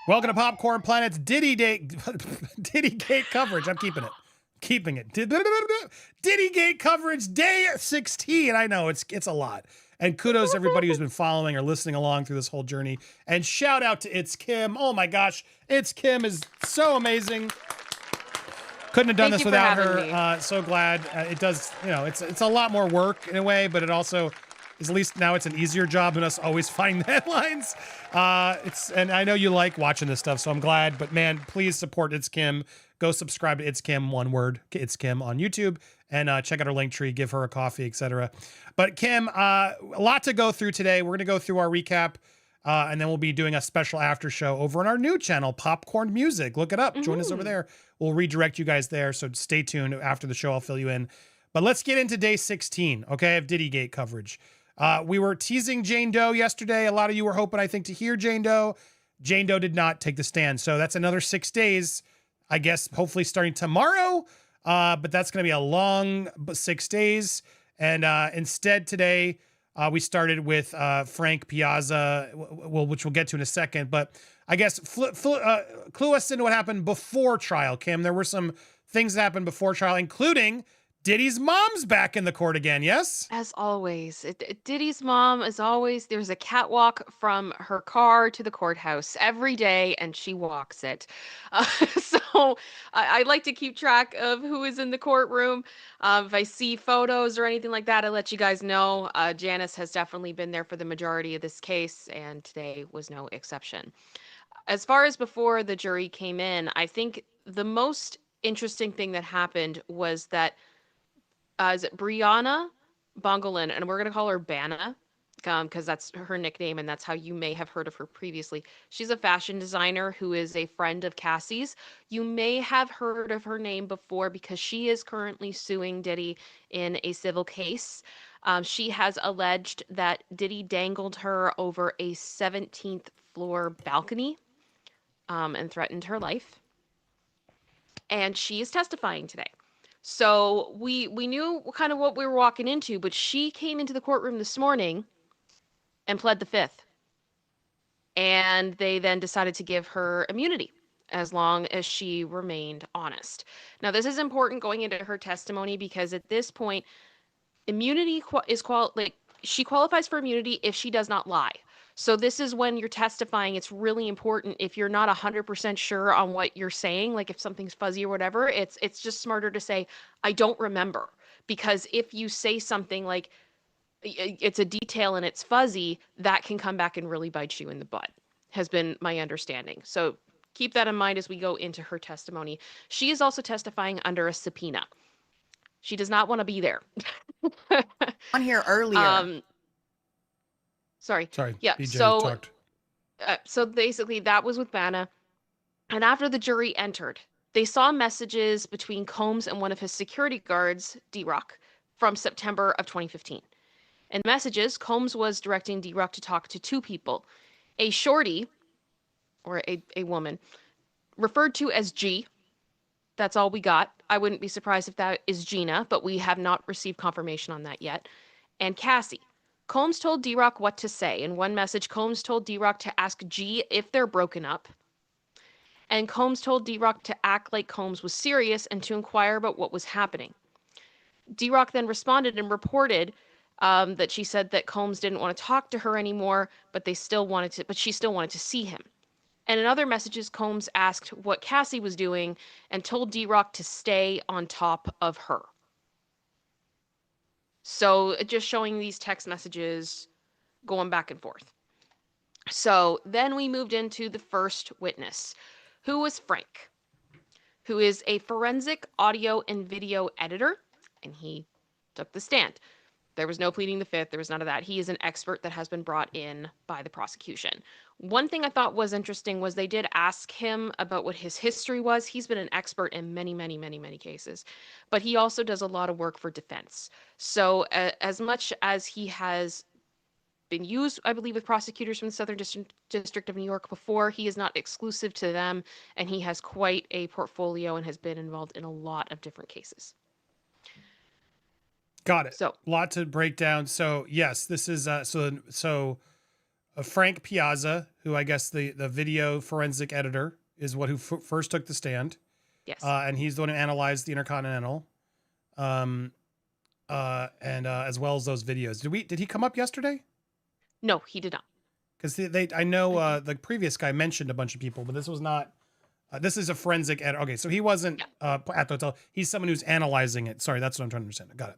Welcome to Popcorn Planet's Diddy Gate coverage. I'm keeping it. Diddy Gate coverage day 16. I know it's a lot. And kudos to everybody who's been following or listening along through this whole journey. And shout out to It's Kim. Oh my gosh, It's Kim is so amazing. Couldn't have done this without her. So glad. It does, it's a lot more work in a way, but it also is, at least now it's an easier job than us always finding the headlines. And I know you like watching this stuff, so I'm glad. But man, please support It's Kim. Go subscribe to It's Kim, one word, It's Kim on YouTube, and check out her link tree, give her a coffee, etc. But Kim, a lot to go through today. We're gonna go through our recap. And then we'll be doing a special after show over on our new channel, Popcorned Music. Look it up. Join us over there. We'll redirect you guys there. So stay tuned. After the show, I'll fill you in. But let's get into day 16, okay, of Diddy Gate coverage. We were teasing Jane Doe yesterday. A lot of you were hoping, I think, to hear Jane Doe. Jane Doe did not take the stand. So that's another 6 days, I guess, hopefully starting tomorrow. But that's going to be a long 6 days. And instead today, we started with Frank Piazza, which we'll get to in a second. But I guess clue us into what happened before trial, Kim. There were some things that happened before trial, including Diddy's mom's back in the court again, yes? As always, Diddy's mom, as always, there's a catwalk from her car to the courthouse every day, and she walks it. So I like to keep track of who is in the courtroom. If I see photos or anything like that, I let you guys know. Janice has definitely been there for the majority of this case, and today was no exception. As far as before the jury came in, I think the most interesting thing that happened was that is it Brianna Bongolin, and we're going to call her Bana because that's her nickname and that's how you may have heard of her previously. She's a fashion designer who is a friend of Cassie's. You may have heard of her name before because she is currently suing Diddy in a civil case. She has alleged that Diddy dangled her over a 17th floor balcony and threatened her life. And she is testifying today. So we knew kind of what we were walking into, but she came into the courtroom this morning and pled the fifth. And they then decided to give her immunity as long as she remained honest. Now, this is important going into her testimony because at this point, immunity she qualifies for immunity if she does not lie. So this is when you're testifying, it's really important if you're not 100% sure on what you're saying, like if something's fuzzy or whatever, it's just smarter to say, I don't remember. Because if you say something like it's a detail and it's fuzzy, that can come back and really bite you in the butt, has been my understanding. So keep that in mind as we go into her testimony. She is also testifying under a subpoena. She does not want to be there. On here earlier. Sorry. Yeah. BJ talked. So basically, that was with Bana. And after the jury entered, they saw messages between Combs and one of his security guards, D-Rock, from September of 2015. In messages, Combs was directing D-Rock to talk to 2 people. A shorty, or a woman, referred to as G. That's all we got. I wouldn't be surprised if that is Gina, but we have not received confirmation on that yet. And Cassie. Combs told D-Rock what to say. In one message, Combs told D-Rock to ask G if they're broken up. And Combs told D-Rock to act like Combs was serious and to inquire about what was happening. D-Rock then responded and reported that she said that Combs didn't want to talk to her anymore, but she still wanted to see him. And in other messages, Combs asked what Cassie was doing and told D-Rock to stay on top of her. So just showing these text messages going back and forth. So then we moved into the first witness, who was Frank, who is a forensic audio and video editor, and he took the stand. There was no pleading the fifth. There was none of that. He is an expert that has been brought in by the prosecution. One thing I thought was interesting was they did ask him about what his history was. He's been an expert in many, many, many, many cases, but he also does a lot of work for defense. So as much as he has been used, I believe, with prosecutors from the Southern District of New York before, he is not exclusive to them, and he has quite a portfolio and has been involved in a lot of different cases. Got it. So a lot to break down. So yes, this is so Frank Piazza, who I guess the video forensic editor is who first took the stand. Yes. And he's the one who analyzed the Intercontinental. And as well as those videos. Did he come up yesterday? No, he did not. Because I know the previous guy mentioned a bunch of people, but this was not. This is a forensic editor. Okay, so he wasn't at the hotel. He's someone who's analyzing it. Sorry, that's what I'm trying to understand. Got it.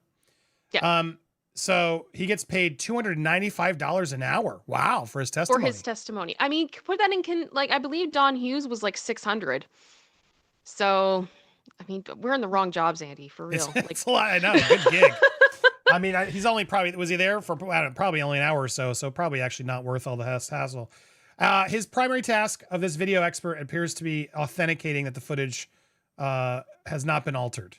Yeah. So he gets paid $295 an hour. Wow, for his testimony. For his testimony. I mean, put that in, I believe Don Hughes was like 600. So, I mean, we're in the wrong jobs, Andy, for real. It's a lot. I know. Good gig. I mean, he's only was he there for probably only an hour or so. So probably actually not worth all the hassle. His primary task of this video expert appears to be authenticating that the footage has not been altered.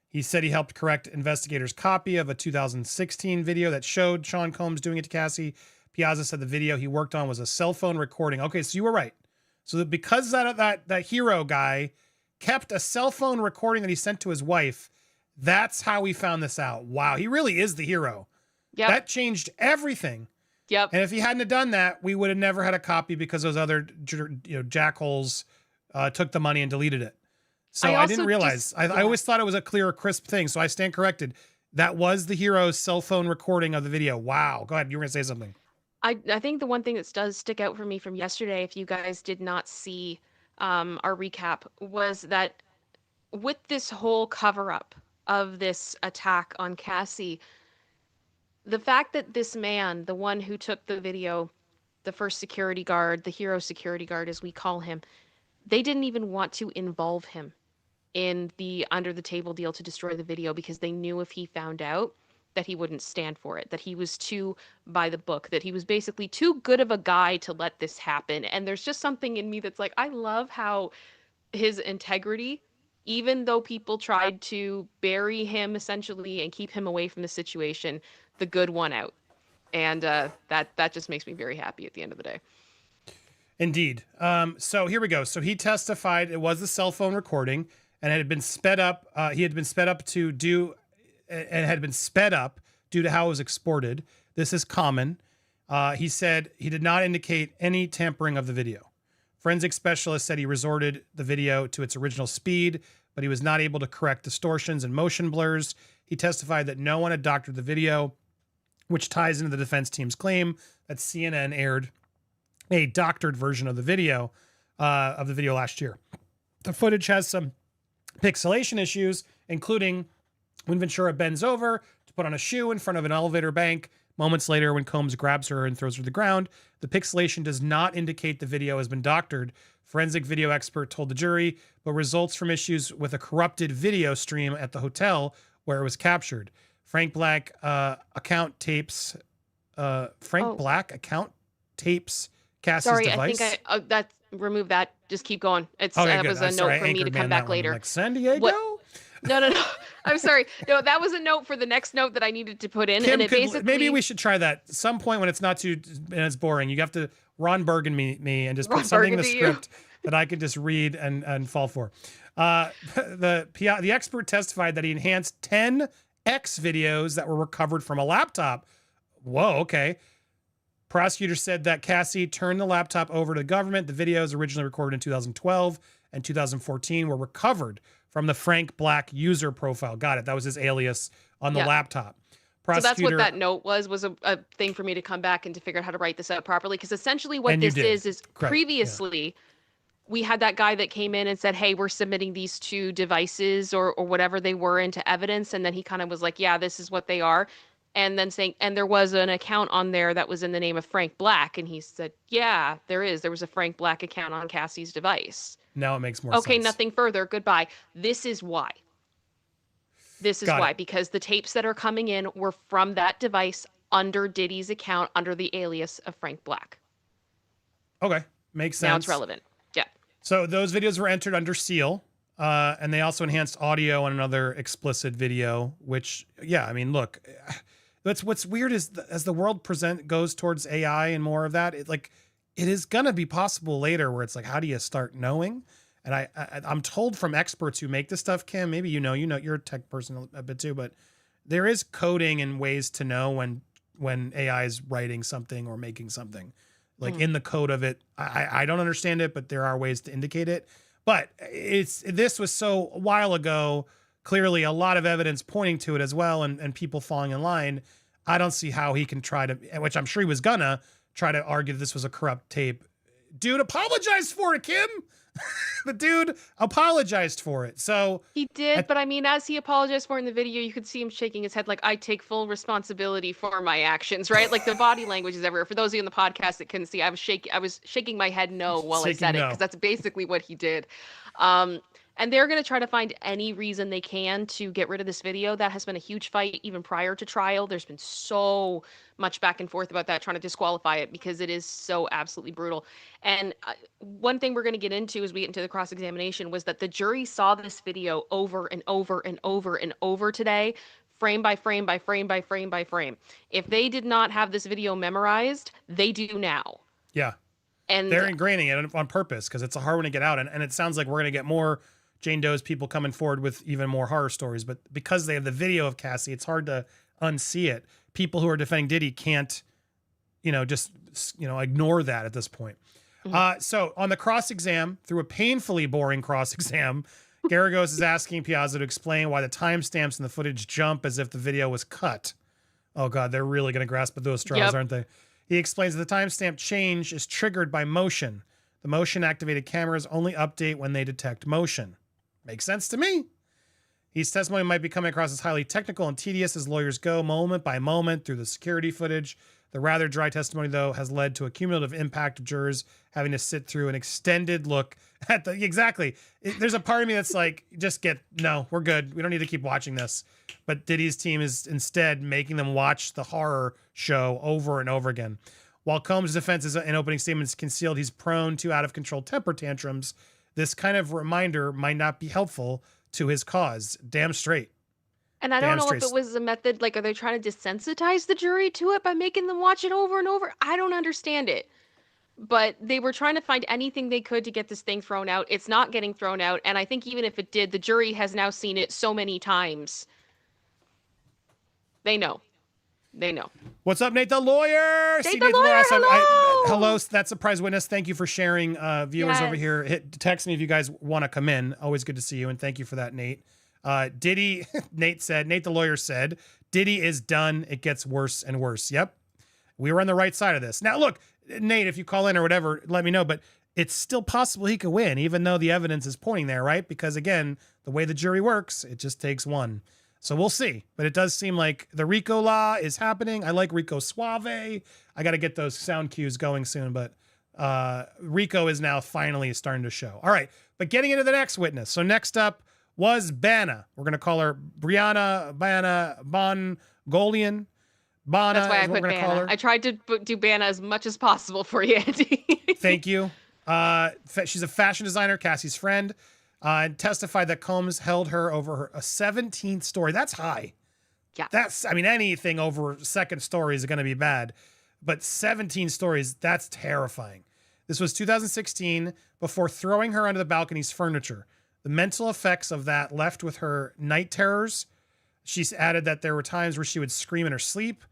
He said he helped correct investigators' copy of a 2016 video that showed Sean Combs doing it to Cassie. Piazza said the video he worked on was a cell phone recording. Okay, so you were right. So that because that hero guy kept a cell phone recording that he sent to his wife, that's how we found this out. Wow, he really is the hero. Yep. That changed everything. Yep. And if he hadn't have done that, we would have never had a copy because those other jackholes took the money and deleted it. So I didn't realize. I always thought it was a clear, crisp thing. So I stand corrected. That was the hero's cell phone recording of the video. Wow. Go ahead. You were going to say something. I think the one thing that does stick out for me from yesterday, if you guys did not see our recap, was that with this whole cover-up of this attack on Cassie, the fact that this man, the one who took the video, the first security guard, the hero security guard as we call him, they didn't even want to involve him in the under the table deal to destroy the video because they knew if he found out that he wouldn't stand for it, that he was too by the book, that he was basically too good of a guy to let this happen. And there's just something in me that's like, I love how his integrity, even though people tried to bury him essentially and keep him away from the situation, the good won out. And that just makes me very happy at the end of the day. Indeed. So here we go. So he testified it was the cell phone recording and it had been sped up. He had been sped up due to how it was exported. This is common. He said he did not indicate any tampering of the video. Forensic specialist said he resorted the video to its original speed, but he was not able to correct distortions and motion blurs. He testified that no one had doctored the video, which ties into the defense team's claim that CNN aired a doctored version of the video last year. The footage has some pixelation issues, including when Ventura bends over to put on a shoe in front of an elevator bank. Moments later, when Combs grabs her and throws her to the ground, the pixelation does not indicate the video has been doctored. Forensic video expert told the jury, but results from issues with a corrupted video stream at the hotel where it was captured. Frank Black account tapes Cassie's device. I think remove that. Just keep going. That was a note for me to come back later. Like San Diego? What? No. I'm sorry. No, that was a note for the next note that I needed to put in. Kim, and it basically... maybe we should try that at some point when it's not too and it's boring. You have to Ron Burgundy me and just put something in the script that I could just read and fall for. The expert testified that he enhanced 10 X videos that were recovered from a laptop. Whoa, okay. Prosecutor said that Cassie turned the laptop over to the government. The videos originally recorded in 2012 and 2014 were recovered from the Frank Black user profile. Got it. That was his alias on the laptop. So that's what that note was a thing for me to come back and to figure out how to write this out properly. Because essentially what this is correct. Previously we had that guy that came in and said, hey, we're submitting these two devices or whatever they were into evidence. And then he kind of was like, yeah, this is what they are. And then saying, and there was an account on there that was in the name of Frank Black. And he said, yeah, there is. There was a Frank Black account on Cassie's device. Now it makes more sense. Okay, nothing further. Goodbye. This is why. Because the tapes that are coming in were from that device under Diddy's account, under the alias of Frank Black. Okay, makes sense. Now it's relevant. Yeah. So those videos were entered under seal. And they also enhanced audio on another explicit video, which, I mean, look, what's weird is as the world goes towards AI and more of that, it is going to be possible later where it's like, how do you start knowing? And I'm told from experts who make this stuff, Kim, maybe you're a tech person a bit too, but there is coding and ways to know when AI is writing something or making something. like in the code of it. I don't understand it, but there are ways to indicate it. But this was so a while ago, clearly a lot of evidence pointing to it as well, and people falling in line. I don't see how he can try to, which I'm sure he was gonna try to argue that this was a corrupt tape. Dude apologized for it, Kim. The dude apologized for it. So he did, but I mean, as he apologized for it in the video, you could see him shaking his head like, I take full responsibility for my actions, right? Like the body language is everywhere. For those of you in the podcast that couldn't see, I was shaking my head no while I said it, because that's basically what he did. And they're going to try to find any reason they can to get rid of this video. That has been a huge fight even prior to trial. There's been so much back and forth about that, trying to disqualify it because it is so absolutely brutal. And one thing we're going to get into as we get into the cross-examination was that the jury saw this video over and over and over and over today, frame by frame by frame by frame by frame. If they did not have this video memorized, they do now. Yeah. And they're ingraining it on purpose because it's a hard one to get out. And it sounds like we're going to get more Jane Doe's people coming forward with even more horror stories, but because they have the video of Cassie, it's hard to unsee it. People who are defending Diddy can't, just, ignore that at this point. Mm-hmm. So on the cross-exam, through a painfully boring cross-exam, Garagos is asking Piazza to explain why the timestamps in the footage jump as if the video was cut. Oh God, they're really going to grasp at those straws, aren't they? He explains that the timestamp change is triggered by motion. The motion-activated cameras only update when they detect motion. Makes sense to me. His testimony might be coming across as highly technical and tedious as lawyers go moment by moment through the security footage. The rather dry testimony, though, has led to a cumulative impact of jurors having to sit through an extended look at the... Exactly. There's a part of me that's like, no, we're good. We don't need to keep watching this. But Diddy's team is instead making them watch the horror show over and over again. While Combs' defense in opening statements concealed he's prone to out-of-control temper tantrums, this kind of reminder might not be helpful to his cause. Damn straight. And I don't know if it was a method, like, are they trying to desensitize the jury to it by making them watch it over and over? I don't understand it. But they were trying to find anything they could to get this thing thrown out. It's not getting thrown out. And I think even if it did, the jury has now seen it so many times. They know. They know. What's up, Nate the lawyer? Nate the lawyer, hello! Hello, that surprise witness. Thank you for sharing. Viewers over here, text me if you guys want to come in. Always good to see you, and thank you for that, Nate. Diddy, Nate the lawyer said, Diddy is done. It gets worse and worse. Yep. We were on the right side of this. Now, look, Nate, if you call in or whatever, let me know, but it's still possible he could win, even though the evidence is pointing there, right? Because, again, the way the jury works, it just takes one. So we'll see. But it does seem like the RICO law is happening. I like RICO Suave. I got to get those sound cues going soon, but RICO is now finally starting to show. All right, but getting into the next witness. So next up was Bana. We're going to call her Brianna Bana Bongolian. Bana. That's why I put Bana. I tried to do Bana as much as possible for you, Andy. Thank you. She's a fashion designer, Cassie's friend. And testified that Combs held her over a 17th story. That's high. Yeah. Anything over a second story is going to be bad. But 17 stories, that's terrifying. This was 2016 before throwing her onto the balcony's furniture. The mental effects of that left with her night terrors. She's added that there were times where she would scream in her sleep.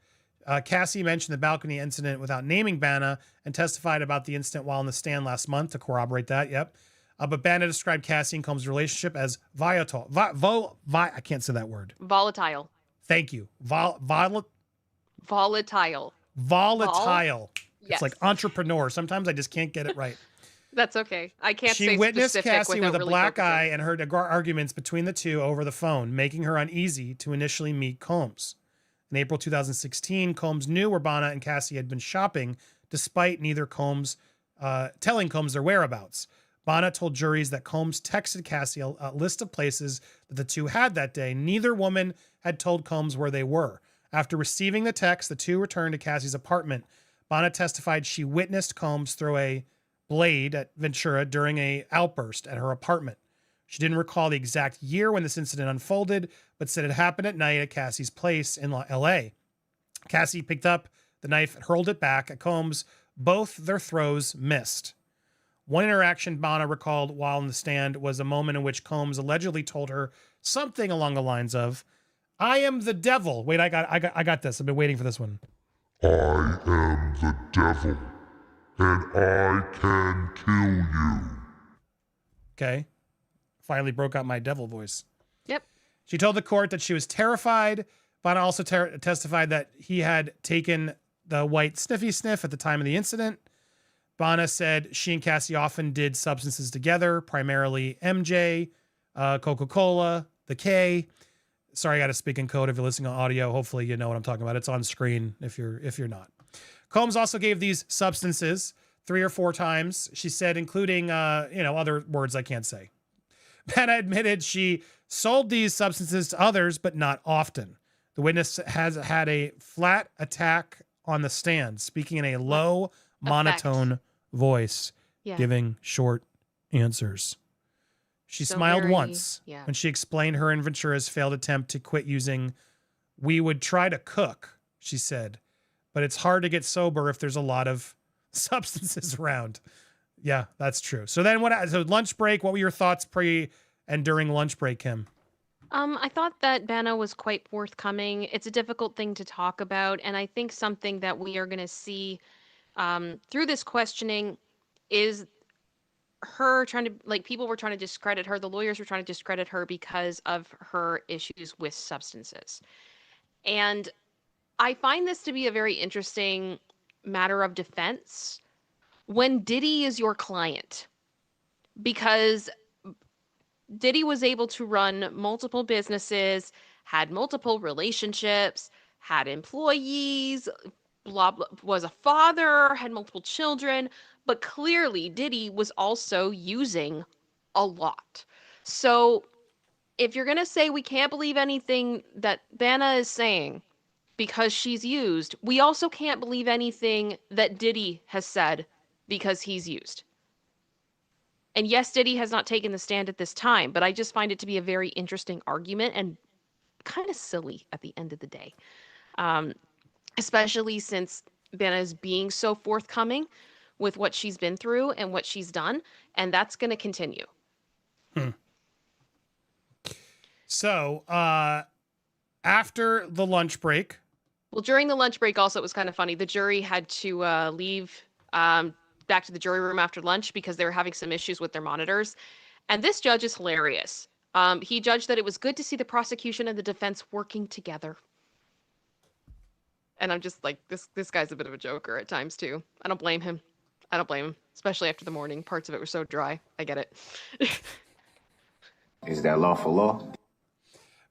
Cassie mentioned the balcony incident without naming Bana and testified about the incident while on the stand last month to corroborate that. Yep. But Bana described Cassie and Combs' relationship as volatile. I can't say that word. Volatile. Thank you. Volatile. Volatile. Yes. It's like entrepreneur. Sometimes I just can't get it right. That's okay. I can't say She witnessed Cassie with a really black focusing. eye and heard arguments between the two over the phone, making her uneasy to initially meet Combs. In April 2016, Combs knew where Bana and Cassie had been shopping, despite neither Combs telling Combs their whereabouts. Bana told juries that Combs texted Cassie a list of places that the two had that day. Neither woman had told Combs where they were. After receiving the text, the two returned to Cassie's apartment. Bana testified she witnessed Combs throw a blade at Ventura during an outburst at her apartment. She didn't recall the exact year when this incident unfolded, but said it happened at night at Cassie's place in L.A. Cassie picked up the knife and hurled it back at Combs. Both their throws missed. One interaction Bana recalled while in the stand was a moment in which Combs allegedly told her something along the lines of, "I am the devil." Wait, I got this. I've been waiting for this one. I am the devil. and I can kill you. Okay. Finally broke out my devil voice. Yep. She told the court that she was terrified. Bana also testified that he had taken the white sniffy sniff at the time of the incident. Bana said she and Cassie often did substances together, primarily MJ, Coca-Cola, the K. Sorry, I got to speak in code if you're listening on audio. Hopefully you know what I'm talking about. It's on screen if you're not. Combs also gave these substances 3 or 4 times, she said, including, other words I can't say. Bana admitted she sold these substances to others, but not often. The witness has had a flat attack on the stand, speaking in a low, monotone voice, giving short answers. She smiled once when she explained her and Ventura's failed attempt to quit using "we would try to cook," she said, but it's hard to get sober if there's a lot of substances around. Yeah, that's true. So then so lunch break, what were your thoughts pre and during lunch break, Kim? I thought that Bana was quite forthcoming. It's a difficult thing to talk about, and I think something that we are going to see through this questioning is her trying to, people were trying to discredit her. The lawyers were trying to discredit her because of her issues with substances. And I find this to be a very interesting matter of defense when Diddy is your client, because Diddy was able to run multiple businesses, had multiple relationships, had employees, blah, blah, was a father, had multiple children, but clearly Diddy was also using a lot. So if you're going to say we can't believe anything that Bana is saying because she's used, we also can't believe anything that Diddy has said because he's used. And yes, Diddy has not taken the stand at this time, but I just find it to be a very interesting argument and kind of silly at the end of the day. Especially since Bana is being so forthcoming with what she's been through and what she's done, and that's going to continue. So, after the lunch break. Well, during the lunch break also, it was kind of funny. The jury had to leave back to the jury room after lunch because they were having some issues with their monitors. And this judge is hilarious. He judged that it was good to see the prosecution and the defense working together. And I'm just like, this guy's a bit of a joker at times too. I don't blame him. Especially after the morning. Parts of it were so dry. I get it. Is that lawful law?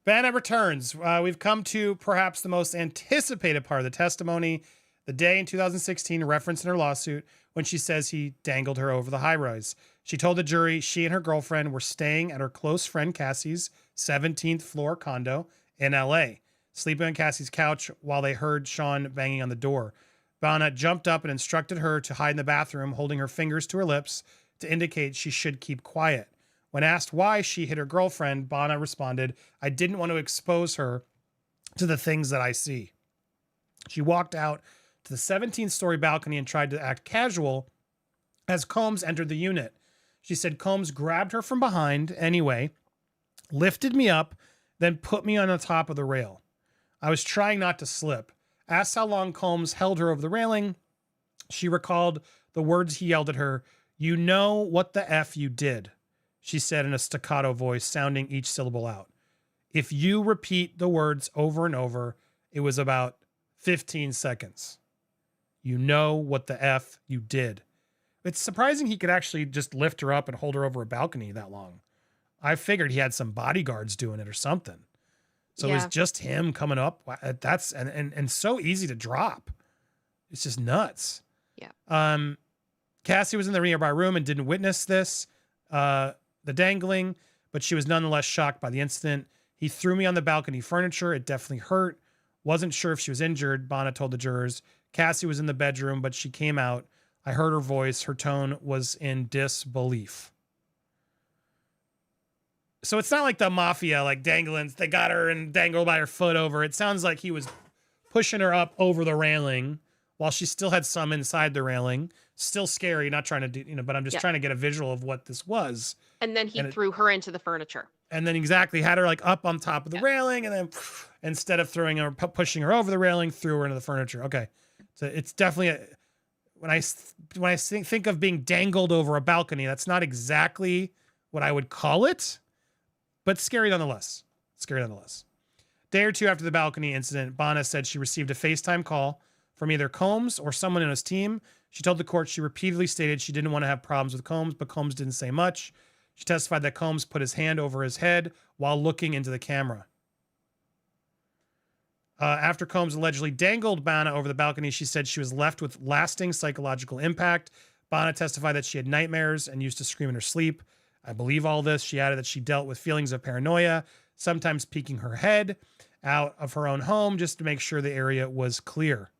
Bana returns. We've come to perhaps the most anticipated part of the testimony, the day in 2016 referenced in her lawsuit when she says he dangled her over the high rise. She told the jury she and her girlfriend were staying at her close friend Cassie's 17th floor condo in LA, sleeping on Cassie's couch while they heard Sean banging on the door. Bana jumped up and instructed her to hide in the bathroom, holding her fingers to her lips to indicate she should keep quiet. When asked why she hit her girlfriend, Bana responded, "I didn't want to expose her to the things that I see." She walked out to the 17th-story balcony and tried to act casual as Combs entered the unit. She said Combs grabbed her from behind anyway, lifted me up, then put me on the top of the rail. I was trying not to slip. Asked how long Combs held her over the railing, she recalled the words he yelled at her, "You know what the F you did," she said in a staccato voice, sounding each syllable out. If you repeat the words over and over, it was about 15 seconds. You know what the F you did. It's surprising he could actually just lift her up and hold her over a balcony that long. I figured he had some bodyguards doing it or something. So it was just him coming up. That's and so easy to drop. It's just nuts. Yeah. Cassie was in the nearby room and didn't witness this, the dangling, but she was nonetheless shocked by the incident. He threw me on the balcony furniture. It definitely hurt. Wasn't sure if she was injured, Bana told the jurors. Cassie was in the bedroom, but she came out. I heard her voice. Her tone was in disbelief. So it's not like the mafia, like dangling. They got her and dangled by her foot over. It sounds like he was pushing her up over the railing while she still had some inside the railing. Still scary, not trying to do, but I'm just trying to get a visual of what this was. And then he threw her into the furniture. And then had her like up on top of the railing, and then instead of throwing her, pushing her over the railing, threw her into the furniture. Okay. So it's definitely when I think of being dangled over a balcony, that's not exactly what I would call it, but scary nonetheless. Scary nonetheless. Day or two after the balcony incident, Bana said she received a FaceTime call from either Combs or someone in his team. She told the court she repeatedly stated she didn't want to have problems with Combs, but Combs didn't say much. She testified that Combs put his hand over his head while looking into the camera. After Combs allegedly dangled Bana over the balcony, she said she was left with lasting psychological impact. Bana testified that she had nightmares and used to scream in her sleep. I believe all this. She added that she dealt with feelings of paranoia, sometimes peeking her head out of her own home just to make sure the area was clear.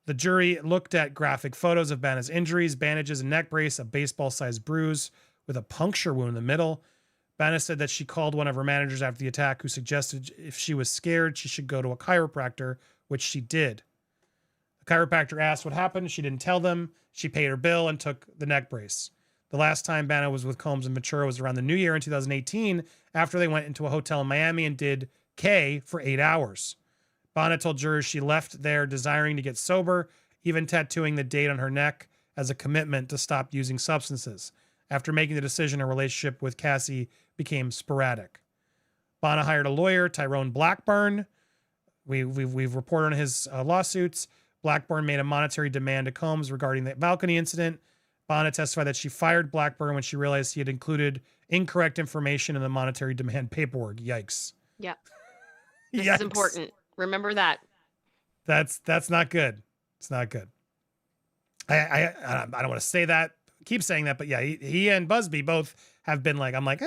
The jury looked at graphic photos of Bana's injuries, bandages, and neck brace, a baseball-sized bruise with a puncture wound in the middle. Bana said that she called one of her managers after the attack who suggested if she was scared, she should go to a chiropractor, which she did. The chiropractor asked what happened. She didn't tell them. She paid her bill and took the neck brace. The last time Bana was with Combs and Ventura was around the new year in 2018 after they went into a hotel in Miami and did K for 8 hours. Bana told jurors she left there desiring to get sober, even tattooing the date on her neck as a commitment to stop using substances. After making the decision, her relationship with Cassie became sporadic. Bana hired a lawyer, Tyrone Blackburn. We've reported on his lawsuits. Blackburn made a monetary demand to Combs regarding the balcony incident. Bana testified that she fired Blackburn when she realized he had included incorrect information in the monetary demand paperwork. Yikes. Yeah. This is important. Remember that. That's not good. It's not good. I don't want to say that, keep saying that, but yeah, he and Busby both have been like, I'm like,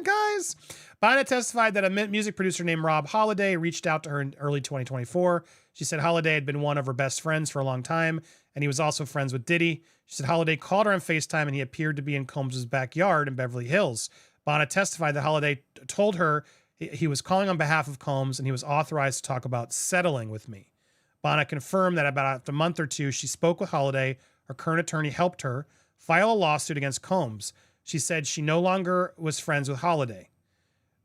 guys. Bana testified that a music producer named Rob Holiday reached out to her in early 2024. She said Holiday had been one of her best friends for a long time, and he was also friends with Diddy. She said Holiday called her on FaceTime, and he appeared to be in Combs' backyard in Beverly Hills. Bana testified that Holiday told her he was calling on behalf of Combs, and he was authorized to talk about settling with me. Bana confirmed that about a month or two, she spoke with Holiday. Her current attorney helped her file a lawsuit against Combs. She said she no longer was friends with Holiday.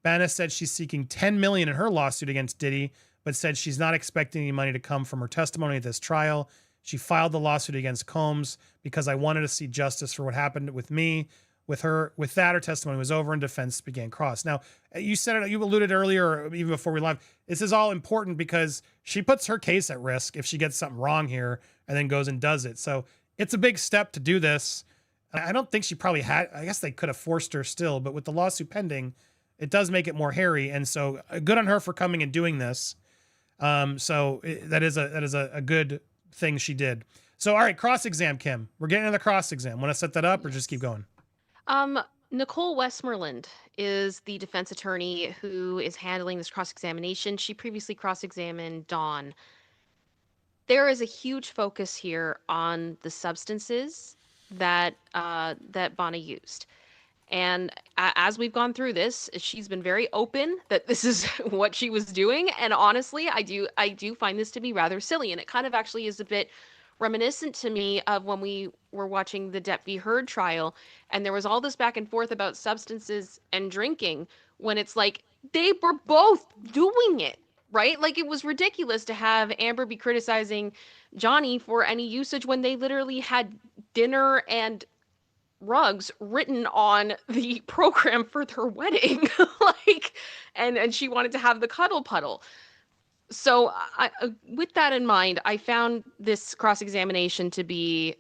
Bana said she's seeking $10 million in her lawsuit against Diddy, but said she's not expecting any money to come from her testimony at this trial. She filed the lawsuit against Combs because I wanted to see justice for what happened with me. With that, her testimony was over and defense began cross. Now, you said it, you alluded earlier, even before we live, this is all important because she puts her case at risk if she gets something wrong here and then goes and does it. So it's a big step to do this. I don't think she probably had, I guess they could have forced her still, but with the lawsuit pending, it does make it more hairy. And so good on her for coming and doing this. That is a good thing she did. So, all right, cross-exam, Kim. We're getting into the cross-exam. Want to set that up or just keep going? Nicole Westmoreland is the defense attorney who is handling this cross-examination. She previously cross-examined Dawn. There is a huge focus here on the substances that Bana used. And as we've gone through this, she's been very open that this is what she was doing. And honestly, I do find this to be rather silly. And it kind of actually is a bit reminiscent to me of when we were watching the Depp v. Heard trial, and there was all this back and forth about substances and drinking, when it's like they were both doing it, right? Like it was ridiculous to have Amber be criticizing Johnny for any usage when they literally had dinner and rugs written on the program for their wedding. And she wanted to have the cuddle puddle. So with that in mind, I found this cross-examination to be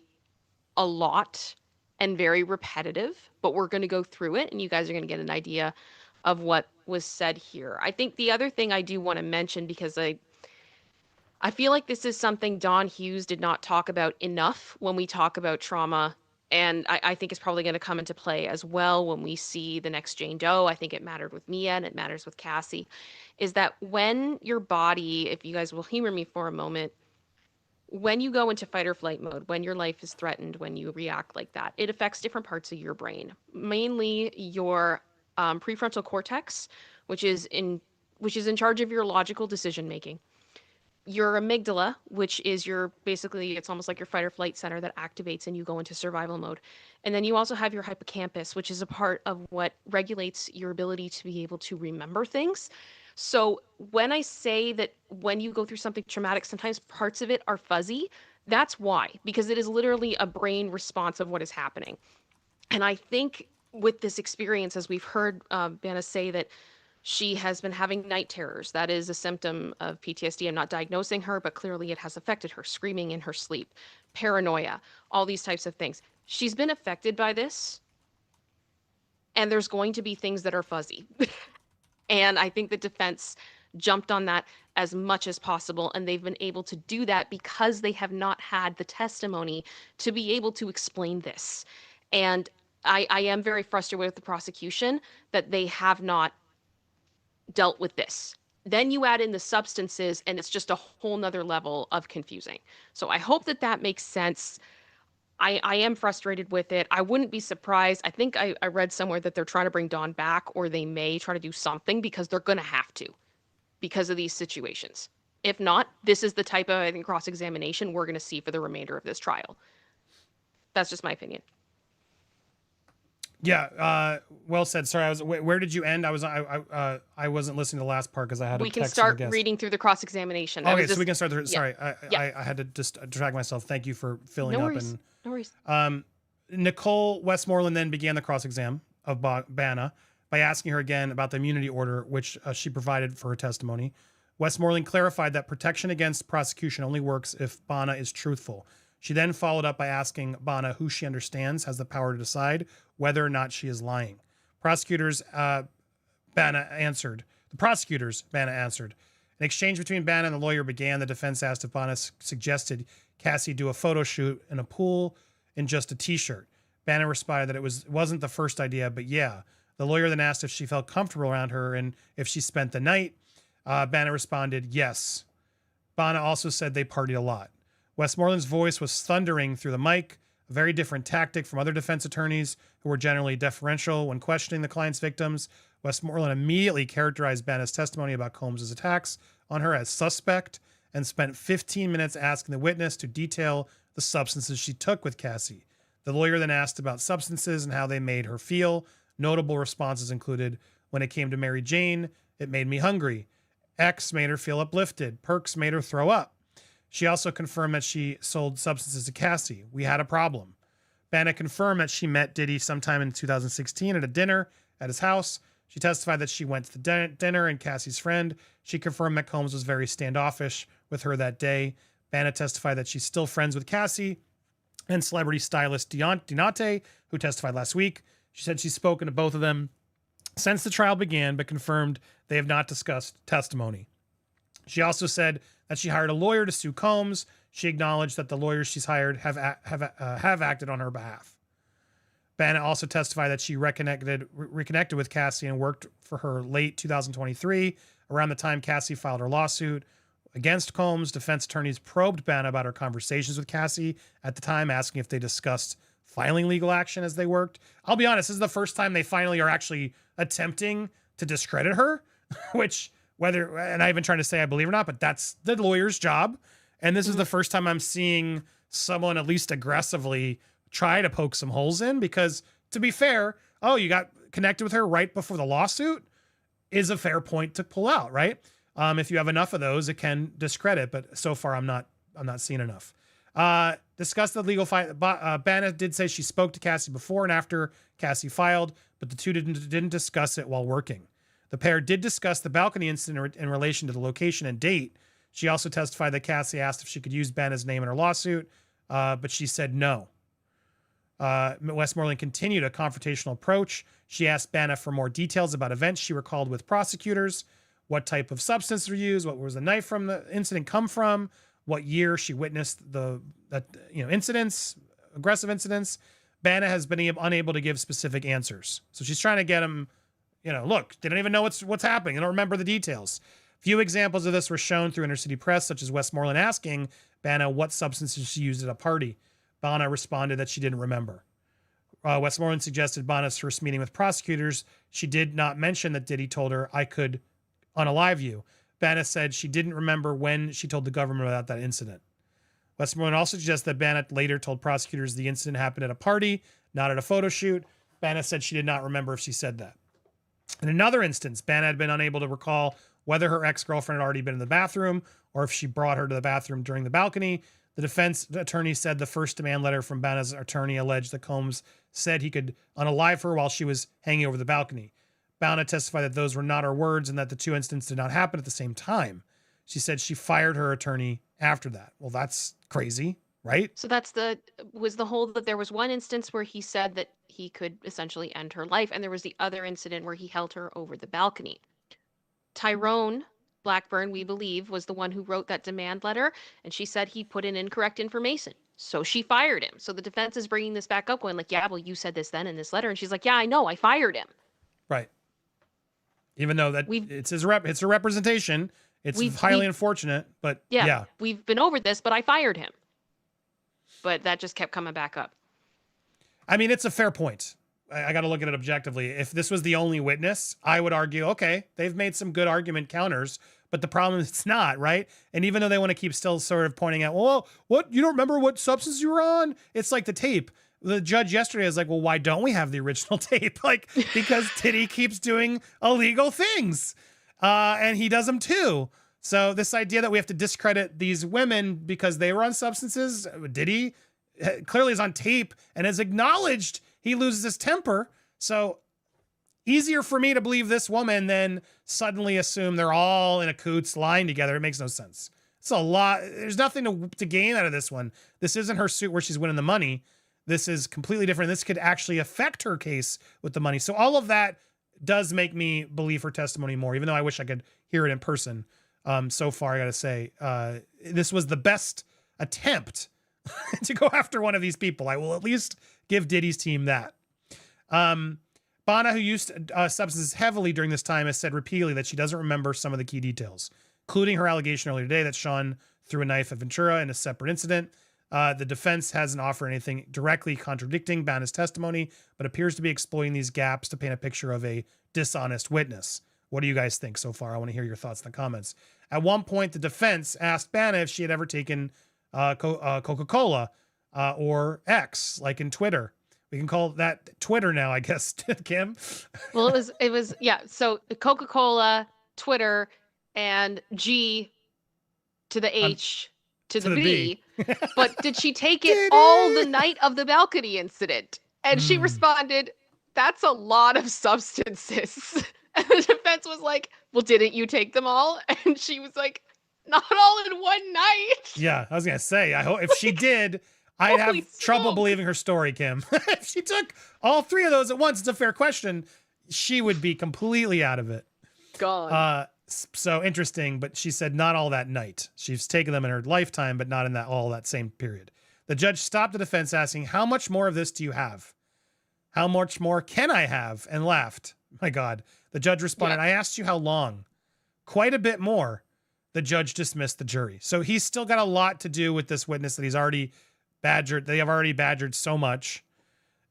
a lot and very repetitive, but we're going to go through it and you guys are going to get an idea of what was said here. I think the other thing I do want to mention, because I feel like this is something Don Hughes did not talk about enough when we talk about trauma, and I think it's probably going to come into play as well when we see the next Jane Doe. I think it mattered with Mia and it matters with Cassie, is that when your body, if you guys will humor me for a moment, when you go into fight or flight mode, when your life is threatened, when you react like that, it affects different parts of your brain, mainly your prefrontal cortex, which is in charge of your logical decision making. Your amygdala, which is it's almost like your fight or flight center that activates and you go into survival mode. And then you also have your hippocampus, which is a part of what regulates your ability to be able to remember things. So when I say that when you go through something traumatic, sometimes parts of it are fuzzy, That's why, because it is literally a brain response of what is happening. And I think with this experience, as we've heard Banna say that she has been having night terrors. That is a symptom of PTSD. I'm not diagnosing her, but clearly it has affected her, screaming in her sleep, paranoia, all these types of things. She's been affected by this, and there's going to be things that are fuzzy. And I think the defense jumped on that as much as possible, and they've been able to do that because they have not had the testimony to be able to explain this. And I am very frustrated with the prosecution that they have not dealt with this. Then you add in the substances, and it's just a whole nother level of confusing. So I hope that that makes sense. I am frustrated with it. I wouldn't be surprised. I think I read somewhere that they're trying to bring Dawn back, or they may try to do something because they're going to have to because of these situations. If not, this is the type of, I think, cross-examination we're going to see for the remainder of this trial. That's just my opinion. Yeah, well said. Sorry, where did you end? I wasn't listening to the last part because I had We a can text start from a guest. reading through the cross-examination. Okay, so we can start. Yeah. Sorry, I had to just drag myself. Thank you for filling No up. worries. No worries. Nicole Westmoreland then began the cross-exam of Banna by asking her again about the immunity order, which she provided for her testimony. Westmoreland clarified that protection against prosecution only works if Banna is truthful. She then followed up by asking Banna who she understands has the power to decide whether or not she is lying. The prosecutors, Banna answered. An exchange between Banna and the lawyer began. The defense asked if Banna suggested Cassie do a photo shoot in a pool in just a t-shirt. Banna responded that it wasn't the first idea, but yeah. The lawyer then asked if she felt comfortable around her and if she spent the night. Banna responded, yes. Banna also said they partied a lot. Westmoreland's voice was thundering through the mic, a very different tactic from other defense attorneys who were generally deferential when questioning the client's victims. Westmoreland immediately characterized Banna's testimony about Combs' attacks on her as suspect and spent 15 minutes asking the witness to detail the substances she took with Cassie. The lawyer then asked about substances and how they made her feel. Notable responses included, when it came to Mary Jane, it made me hungry. X made her feel uplifted. Perks made her throw up. She also confirmed that she sold substances to Cassie. We had a problem. Banna confirmed that she met Diddy sometime in 2016 at a dinner at his house. She testified that she went to the dinner and Cassie's friend. She confirmed that Combs was very standoffish with her that day. Banna testified that she's still friends with Cassie and celebrity stylist Dinate, who testified last week. She said she's spoken to both of them since the trial began, but confirmed they have not discussed testimony. She also said that she hired a lawyer to sue Combs. She acknowledged that the lawyers she's hired have acted on her behalf. Banna also testified that she reconnected with Cassie and worked for her late 2023. Around the time Cassie filed her lawsuit against Combs, defense attorneys probed Banna about her conversations with Cassie at the time, asking if they discussed filing legal action as they worked. I'll be honest, this is the first time they finally are actually attempting to discredit her, which, and I've been trying to say I believe or not, but that's the lawyer's job. And this is the first time I'm seeing someone at least aggressively try to poke some holes in, because to be fair, you got connected with her right before the lawsuit is a fair point to pull out, right? If you have enough of those, it can discredit, but so far I'm not seeing enough. Discuss the legal fight. Banna did say she spoke to Cassie before and after Cassie filed, but the two didn't discuss it while working. The pair did discuss the balcony incident in relation to the location and date. She also testified that Cassie asked if she could use Banna's name in her lawsuit, but she said no. Westmoreland continued a confrontational approach. She asked Banna for more details about events she recalled with prosecutors, what type of substance were used, what was the knife from the incident come from, what year she witnessed incidents, aggressive incidents. Banna has been unable to give specific answers. So she's trying to get him, look, they don't even know what's happening. They don't remember the details. Few examples of this were shown through Intercity Press, such as Westmoreland asking Banna what substances she used at a party. Banna responded that she didn't remember. Westmoreland suggested Banna's first meeting with prosecutors. She did not mention that Diddy told her, I could unalive you. Banna said she didn't remember when she told the government about that incident. Westmoreland also suggests that Banna later told prosecutors the incident happened at a party, not at a photo shoot. Banna said she did not remember if she said that. In another instance, Banna had been unable to recall whether her ex-girlfriend had already been in the bathroom or if she brought her to the bathroom during the balcony. The defense attorney said the first demand letter from Bana's attorney alleged that Combs said he could unalive her while she was hanging over the balcony. Bana testified that those were not her words and that the two incidents did not happen at the same time. She said she fired her attorney after that. Well, that's crazy, right? So that's was the whole that there was one instance where he said that he could essentially end her life, and there was the other incident where he held her over the balcony. Tyrone Blackburn, we believe, was the one who wrote that demand letter, and she said he put in incorrect information. So she fired him. So the defense is bringing this back up going like, yeah, well, you said this then in this letter. And she's like, yeah, I know, I fired him. Right. Even though that it's a representation. It's highly unfortunate, but yeah. We've been over this, but I fired him. But that just kept coming back up. I mean, it's a fair point. I got to look at it objectively. If this was the only witness, I would argue, okay, they've made some good argument counters, but the problem is it's not, right? And even though they want to keep still sort of pointing out, well, what, you don't remember what substance you were on? It's like the tape. The judge yesterday was like, well, why don't we have the original tape? Like, because Diddy keeps doing illegal things. And he does them too. So this idea that we have to discredit these women because they were on substances, Diddy clearly is on tape and has acknowledged he loses his temper. So easier for me to believe this woman than suddenly assume they're all in a coots lying together. It makes no sense. It's a lot. There's nothing to gain out of this one. This isn't her suit where she's winning the money. This is completely different. This could actually affect her case with the money. So all of that does make me believe her testimony more, even though I wish I could hear it in person. So far, I got to say, this was the best attempt to go after one of these people. I will at least give Diddy's team that. Bana, who used substances heavily during this time, has said repeatedly that she doesn't remember some of the key details, including her allegation earlier today that Sean threw a knife at Ventura in a separate incident. The defense hasn't offered anything directly contradicting Bana's testimony, but appears to be exploiting these gaps to paint a picture of a dishonest witness. What do you guys think so far? I want to hear your thoughts in the comments. At one point, the defense asked Bana if she had ever taken Coca-Cola or X, like in Twitter. We can call that Twitter now, I guess, Kim. Well, it was, yeah. So Coca-Cola, Twitter, and G to the H to the B. But did she take it all the night of the balcony incident? And she responded, that's a lot of substances. And the defense was like, well, didn't you take them all? And she was like, not all in one night. Yeah, I was going to say, I hope if she did, I'd have trouble believing her story, Kim. If she took all three of those at once, it's a fair question. She would be completely out of it. Gone. So interesting, but she said not all that night. She's taken them in her lifetime, but not in all that same period. The judge stopped the defense asking, how much more of this do you have? How much more can I have? And laughed. My God. The judge responded, I asked you how long. Quite a bit more. The judge dismissed the jury. So he's still got a lot to do with this witness that he's already badgered. They have already badgered so much.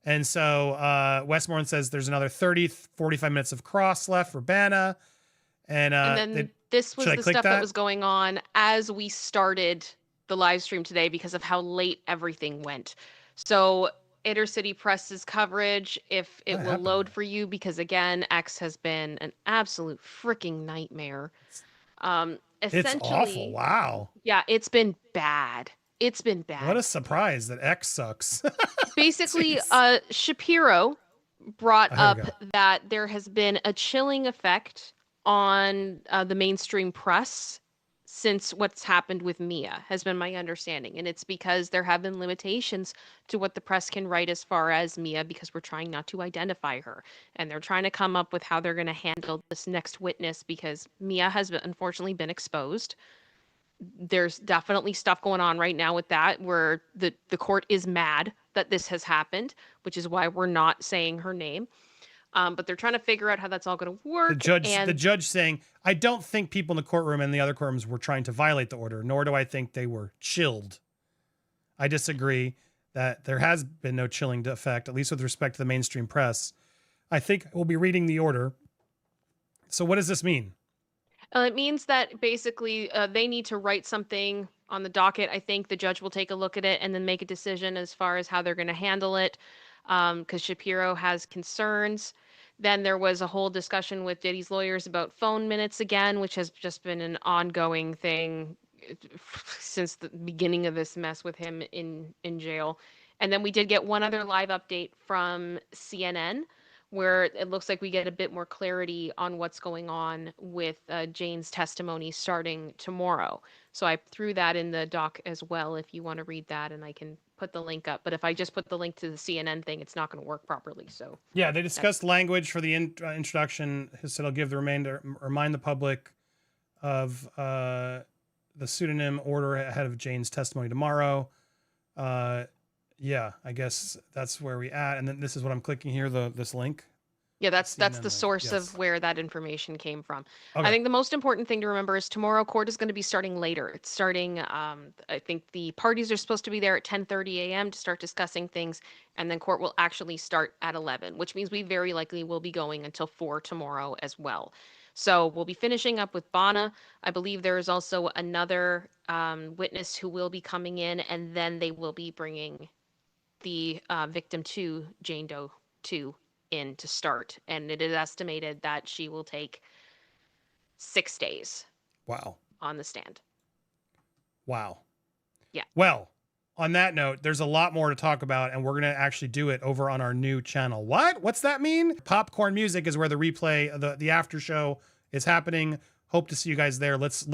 And so Westmoreland says there's another 45 minutes of cross left for Bana. And then this was the stuff that was going on as we started the live stream today because of how late everything went. So Intercity Press's coverage, if it will load for you, because again, X has been an absolute freaking nightmare. It's awful. Wow. Yeah, it's been bad. It's been bad. What a surprise that X sucks. Basically, Shapiro brought up that there has been a chilling effect on the mainstream press since what's happened with Mia, has been my understanding. And it's because there have been limitations to what the press can write as far as Mia, because we're trying not to identify her. And they're trying to come up with how they're going to handle this next witness, because Mia has unfortunately been exposed. There's definitely stuff going on right now with that, where the court is mad that this has happened, which is why we're not saying her name. But they're trying to figure out how that's all going to work. The judge saying, I don't think people in the courtroom and the other courtrooms were trying to violate the order, nor do I think they were chilled. I disagree that there has been no chilling effect, at least with respect to the mainstream press. I think we'll be reading the order. So what does this mean? It means that basically they need to write something on the docket. I think the judge will take a look at it and then make a decision as far as how they're going to handle it, because Shapiro has concerns. Then there was a whole discussion with Diddy's lawyers about phone minutes again, which has just been an ongoing thing since the beginning of this mess with him in jail. And then we did get one other live update from CNN, where it looks like we get a bit more clarity on what's going on with Jane's testimony starting tomorrow. So I threw that in the doc as well if you want to read that, and I can put the link up. But if I just put the link to the CNN thing, it's not going to work properly. So yeah, they discussed language for the introduction. He said, "I'll give the remainder, remind the public of the pseudonym order ahead of Jane's testimony tomorrow." Yeah, I guess that's where we at. And then this is what I'm clicking here, this link. Yeah, that's CNN the link, source yes. of where that information came from. Okay. I think the most important thing to remember is tomorrow court is going to be starting later. It's starting, I think the parties are supposed to be there at 10:30 a.m. to start discussing things, and then court will actually start at 11, which means we very likely will be going until 4 tomorrow as well. So we'll be finishing up with Bana. I believe there is also another witness who will be coming in, and then they will be bringing the victim 2, Jane Doe 2, in to start. And it is estimated that she will take 6 days. Wow. On the stand. Wow. Yeah. Well, on that note, there's a lot more to talk about, and we're going to actually do it over on our new channel. What? What's that mean? Popcorn Music is where the replay, the after show is happening. Hope to see you guys there. Let's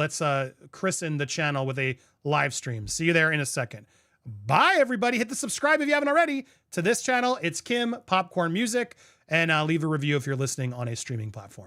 christen the channel with a live stream. See you there in a second. Bye, everybody. Hit the subscribe if you haven't already to this channel. It's Kim, Popcorn Music, and leave a review if you're listening on a streaming platform.